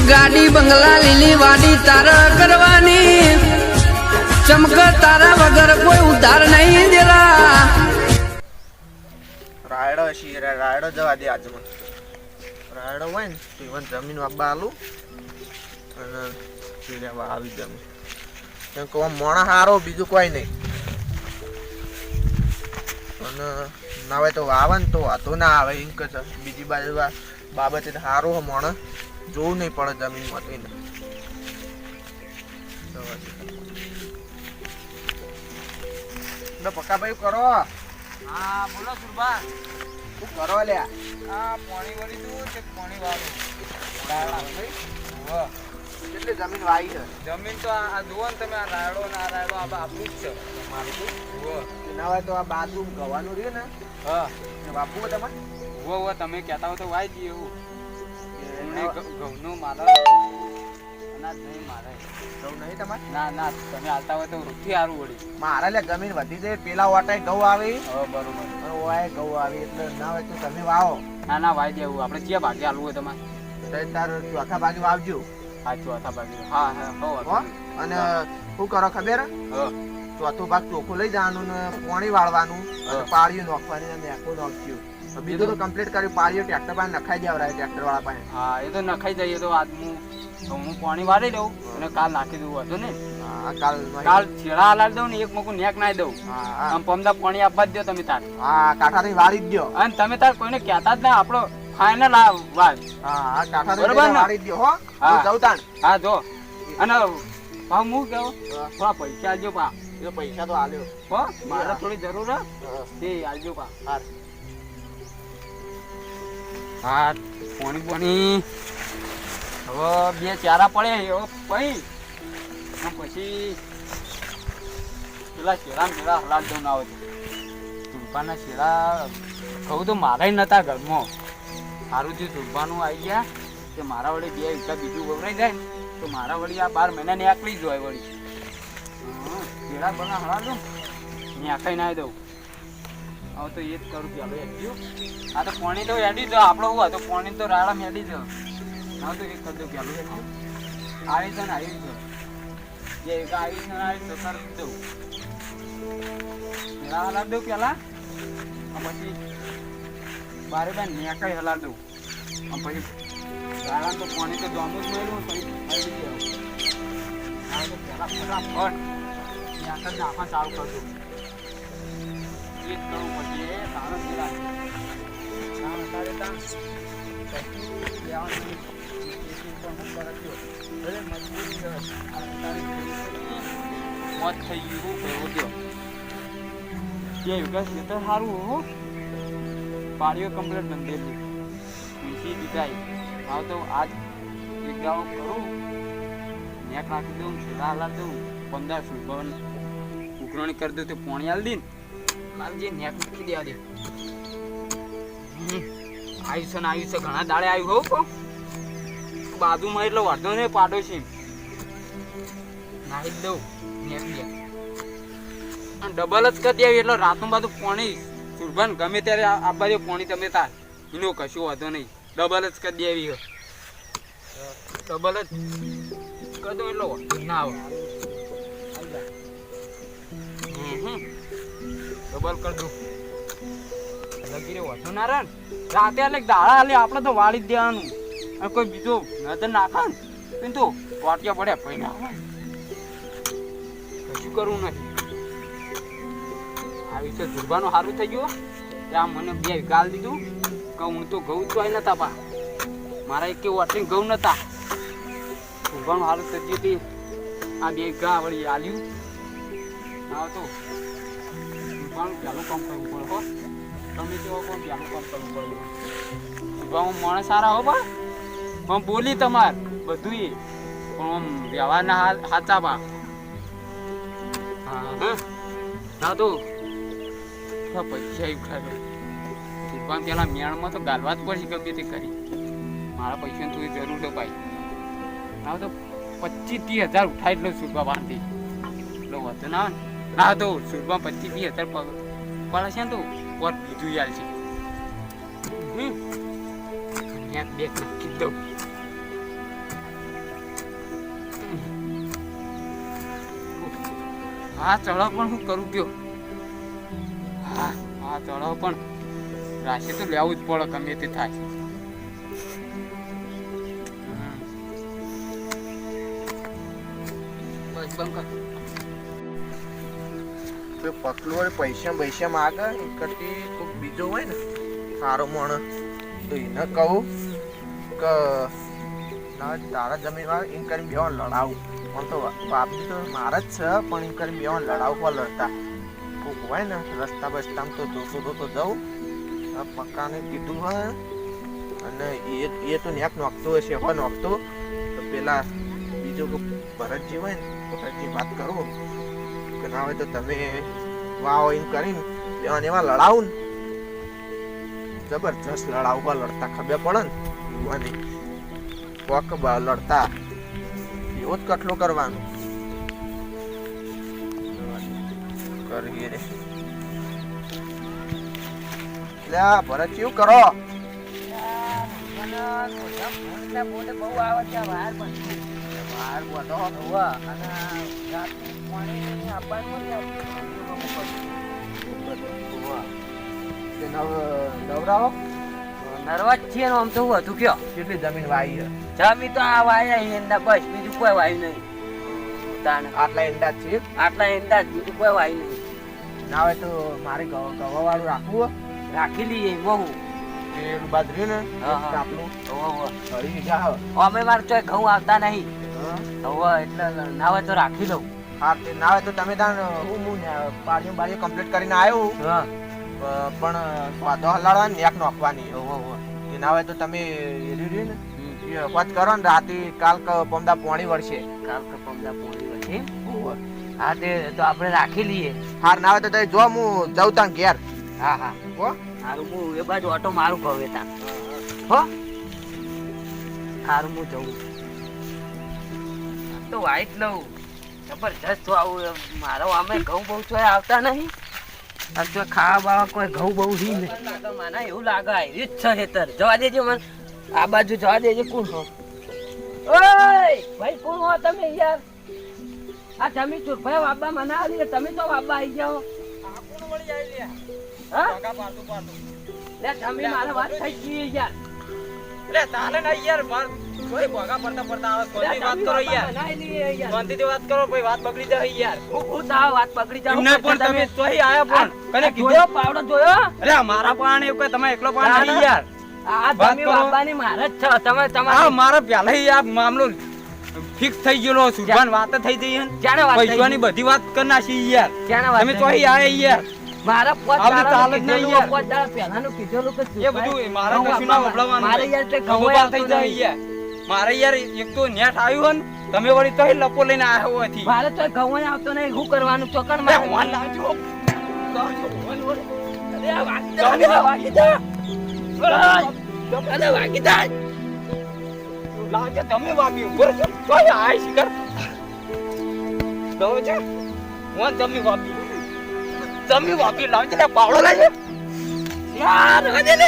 ગાડી બંગલા લીલી વાડી તારા કરવાની, ચમક તારા વગર કોઈ ઉધાર નહીં દેલા. રાયડો છે રાયડો જવા દે આજે મને. રાયડો હોય ને તો ઇવન જમીન વાપવા આલું અને ચીડ્યા આવી જમીન કેમ કે મોણા હારો બીજું કોઈ નહીં. અને ના હોય તો વાવે ને તો વાતો ના આવે એમ કે બીજી બાજુ બાબતે સારો મોણ જોવું નહીં પડે જમીનમાં તો પક્કાભાઈ કરો. હા બોલો સુરભા. શું કરો લ્યા? આ પાણી વળી દઉં કે પાણી વાળું કેટલી જમીન વાવી છે? જમીન તો આ જુઓ ને તમે, આ રાયડો ને આ રાયડો આપણું જ છે મારું તો. ના હોય તો આ બાજુ ગવાનું રહ્યું ને હા બાપુ તમે તમે કહેતા હો તો વાઈ દઈએ એવું. ઘઉંનું મારે અનાજ નહીં મારે. ઘઉં નહીં તમારે? ના ના તમે હાલતા હોય તો રૂથી સારું વળી. મારે લે જમીન વધી જાય. પેલા વાટાય ઘઉં આવી બરોબર ઓય ઘઉં આવી એટલે ના હોય તો તમે વાવો. ના ના વાઈ દેવું. આપણે ક્યાં ભાગે હાલવું હોય તમારે? તાર ચોથા બાજુ વાવજો. હા ચોથા ભાગે. હા હા અને શું કરો ખબર? ચોથો ભાગ ચોખ્ખું લઈ જવાનું ને પાણી વાળવાનું અને પાળીઓ નાખવાની ને મેકું નાખ્યું. બીજું તો કમ્પ્લીટ કર્યું. પાળીઓ ટ્રેક્ટર પાસે નખાઈ દેવરાય ટ્રેક્ટર વાળા પાસે. હા એ તો નખાઈ જઈએ તો આજ હું પાણી વાળી દઉં અને કાલ નાખી દઉં હતું ને. કાલ છેડા હલાવી દઉં ને એક મોકું નેક નાખી દઉં. આમ પમદા પાણી આપવા જ દો તમે તાર. હા કાંઠાથી વાળી જ દો. અને તમે તાર કોઈને કહેતા જ ના. આપણો ફાઇનલ આ વાત. હા કાંઠાથી વાળી જ દો. હો જાઉં તાણ. હા જો અને ભાવ હું કેવો થોડા પૈસા આલજો પા. એ પૈસા તો આલ્યો હો મારે થોડી જરૂર હે તે આલજો પા. હા પાણી પાણી હવે બે ચારા પડે એવો પછી પેલા શેરા હલાલ દઉં ના હોય તુલપાના શેરા કહું તો મારા નતા ઘરમાં. સારું થયું તુલપાનું આવી ગયા કે મારા વળી 2 વીઘા બીજું વવરાઈ જાય ને તો મારા વળી આ 12 મહિનાની આકલી જ હોય વળી. શેરા બના હલાલ દઉં ને આખાઈ ના દઉં. હવે તો એ જ કરું પેલો એડ્યું. આ તો પાણી તો એડી જ આપણો હું હતો પાણી તો રાળા એડી જ. હવે તો એક કરી દઉં પેલું એડ્યું. આવી છે ને આવી છે જે એક આવી છે ને આવી તો કરી દઉં. પેલા હલાવી દઉં પેલા પછી બારે બાર નેકાઈ હલાવી દઉં. પછી રાળા તો પાણી તો જમું જ મળ્યું પછી આવી ગયું. હવે તો પેલા ફટાફટ નેકા જ નાખવા ચાલુ કરી દઉં. એ જ કરવું પછી એ સારો શેરા મોત થઈ ગયું કહેવું દો. જે વિકાસ ખેતર સારું હો પાડીઓ કમ્પ્લેટ બંધેલી તુલસી દીધાઈ. હવે તો આજ એક ગાળો કરું નેક નાખી દઉં શેરા હલાવી દઉં 15 સુલભવન ઉકરણી કરી દઉં તો પાણી હાલ દઈ કાલ જે નેક મૂકી દેવા દે. આવ્યું છે ઘણા દાડે આવ્યું હોઉં કહું બાજુમાં એટલો વાંધો નહીં પાડો છે નાહી જ દઉં નેક દે ડબલ જ કરી દેવી એટલે રાતનું બધું પાણી સુરભાન ગમે ત્યારે આપવા દે પાણી તમે તાર એનો કશું વાંધો નહીં. ડબલ જ કરી દેવી ડબલ જ કરી દઉં એટલો વાંધો ના આવે. ડબલ કરી દઉં લગી રહ્યો વાંધો ના રહે ને. રાતે એટલે દાડા હાલે આપણે તો વાળી જ દેવાનું. અને કોઈ બીજો નજર નાખે ને તો વાટિયા પડ્યા ભાઈ ના આવે કશું કરવું નથી. આવી છે જુરબાનું સારું થઈ ગયું. ત્યાં મને 2 વીઘા દીધું કે હું તો ઘઉં તો આવી નતા પા મારા એક વાટલી ઘઉં નતા. જુરબાનું સારું થઈ ગયું હતી. આ 2 વીઘા વળી આલ્યું. હા તો જુરબાનું પહેલું કામ કરવું પડે હો. તમે તેવો પણ પહેલું કામ કરવું પડે. જુરબામાં માણસ સારા હો બા પણ બોલી તમાર બધું પણ આમ વ્યવહારના સાચા પા. હા હા તો પૈસા ઉઠાવ્યો પણ પેલા મેળમાં તો ગાલવા જ પડશે ગમે તે કરી. મારા પૈસાની થોડી જરૂર છે ભાઈ. ના તો 25-30 હજાર ઉઠાવી લઉં સુરબા બાંધી એટલે વધુ ના આવે ને. ના તો સુરબા 25-30 હજાર પડે છે ને તો પોત બીજું યાર છે. બે નાખી દઉં આ ચડાવ પણ હું કરું કયો? હા, આ ચડાવ પણ રાશિ તો લેવું જ પડે ગમે તે થાય. બસ બંધ કર. તો પકલું હોય પૈસા માગે એ કરતી કોઈક બીજો હોય ને સારો માણસ તો એને કહું કે ના તારા જમીન વાળા એમ કરીને બેવા લડાવું. પણ તો બાપજી તો મારા જ છે પણ એમ કરીને બેવા લડાવું પર લડતા કોઈક હોય ને રસ્તા બસ્તામાં તો જોશો તો જવું. આ પક્કાને કીધું હોય અને એ તો નેક નોખતો હશે હોય નોખતો તો પેલા બીજો કોઈ ભરતજી હોય ને ભરતજી વાત કરો કે ના હોય તો તમે વાવ એમ કરીને બેવાને એવા લડાવું ને જબરજસ્ત લડાવવા લડતા ખબર પડે ને યુવાની કોક લડતા એવો જ કટલો કરવાનો કરીએ રે. એટલે આ ભરત કેવું કરો? નવરાવો નરવા જ છીએ ને આમ તો હું હતું કયો કેટલી જમીન વાઈ છે? જમી તો આ વાયા એંડા બસ બીજું કોઈ વાયું નહીં. તાને આટલા ઈંડા જ છે. આટલા એંડા જ બીજું કોઈ વાયું નહીં. ના હોય તો મારે ગવા વાળું રાખવું રાખી લઈએ બહુ પેલું બાજરી ને હા, હા. આપણું હળી વીઘા અમે મારે તો ઘઉં આવતા નહીં હવે એટલે ના હોય તો રાખી લઉં. હા તે ના હોય તો તમે તાન હું બારીઓ બારીઓ કમ્પ્લીટ કરીને આવ્યો હા પણ સ્વાદો હલાડવા ને નેક નોખવાની એ ના હોય તો તમે રીડી ને એ વાત કરો ને રાતે કાલ પમદા પોણી વળશે. કાલ કે પમદા પોણી વચ્ચે હા તે તો આપણે રાખી લઈએ. હાર ના હોય તો તમે જો હું જઉં તાન ઘેર. હા હા હો સારું હું એ બાજુ ઓટો મારું ભવે તા હો સારું હું જઉં તો વાઈટ લઉં જબરજસ્ત આવું મારો આમે ઘઉં બહુ છો આવતા નહીં. આ તો ખાવા બાવા કોઈ ઘઉં બહુ રી નહીં. મને એવું લાગે આવી જ છે હેતર જવા દેજે મને આ બાજુ જવા દેજે. કોણ હો? ઓય ભાઈ કોણ હો તમે યાર? આ જમી ચૂરભાઈ વાબા મને આવી તમે તો વાબા આવી જાઓ. હા લે તમે મારે વાત થઈ ગઈ યાર. લે તાલે ના યાર માર કોઈ ભોગા પડતા પડતા આવે કોની વાત કરો યાર. શાંતિથી વાત કરો ભાઈ વાત બગડી જાય યાર. હું તાવ વાત પકડી જાવ એમને પણ તમે તોય આયા પણ કને જોયો કીધું પાવડો જોયો? અરે મારા પાણી એવું કઈ તમે એકલો પાણી નહીં યાર. આ વાત તમે કરો. બાબાની મારે જ છે તમે આ તમારે મારા પહેલા આ મામલો ફિક્સ થઈ ગયેલો સુભાન વાત થઈ જઈ હે ક્યારે વાત થઈ પૈસાની બધી વાત કરી નાખી યાર. ક્યારે વાત તમે થઈ? તોય આયા યાર. મારા પોત આ બધું દાડાનું ચાલે જ નહીં કીધેલું, યાર. પોત દાડા પહેલાનું કીધેલું કે એ બધું મારે ઘઉં કશું ના આપવા. વપરાવાનું મારે યાર તે ઘઉં ઘઉં આવતું થઈ જાય નહીં. યાર. મારે યાર એક તો નેટ આવ્યું ને તમે વળી તોય લપો લઈને આવ્યો હોથી. મારે તો ઘઉં આવતો નહીં. શું કરવાનું ચોકન એ મારે હોન લાવજો. અરે આ વાગી જા, અરે આ વાગી જા. અરે વાગી જા. લાવજો તમે વાગ્યું બરોબર તોય આય શિકર દો છે હું તમે વાગ્યું તમે વાગ્યું લાવજો ને પાવડો લાવજો યાર હજે લે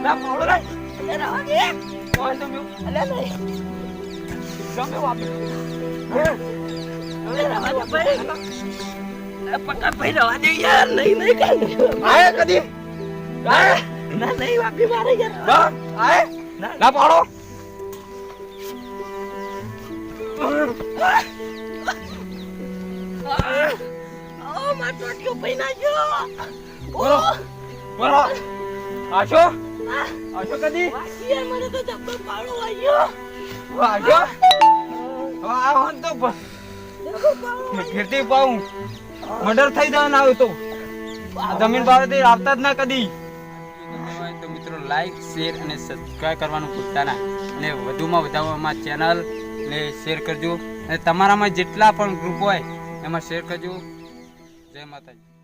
ના પાવડો લાવ અરે હજે તોય તમે અલે નહીં તમે વાગ્યું અરે રવા ભાઈ પક્કા ભાઈ રવા દે યાર નહીં નહીં કાંઈ આય કદી આય ના નહીં વાપી મારે યાર બા આય ના પાવડો ઓ માર ટોટિયો ભાઈ ના જો બોલો બોલો આશો આશો કદી વાગી મને તો જબ્બર પાડો વાગ્યો આશો આ હોન તો કીર્તિ પાઉં મર્ડર થઈ જવાનું આવ્યું તો જમીન બાબતે આવતા જ ના કદી. તો મિત્રો લાઈક શેર અને સબસ્ક્રાઇબ કરવાનું ભૂલતા ના અને વધુમાં વધુ અમારા ચેનલ ને શેર કરજો અને તમારામાં જેટલા પણ ગ્રુપ હોય એમાં શેર કરજો. જય માતાજી.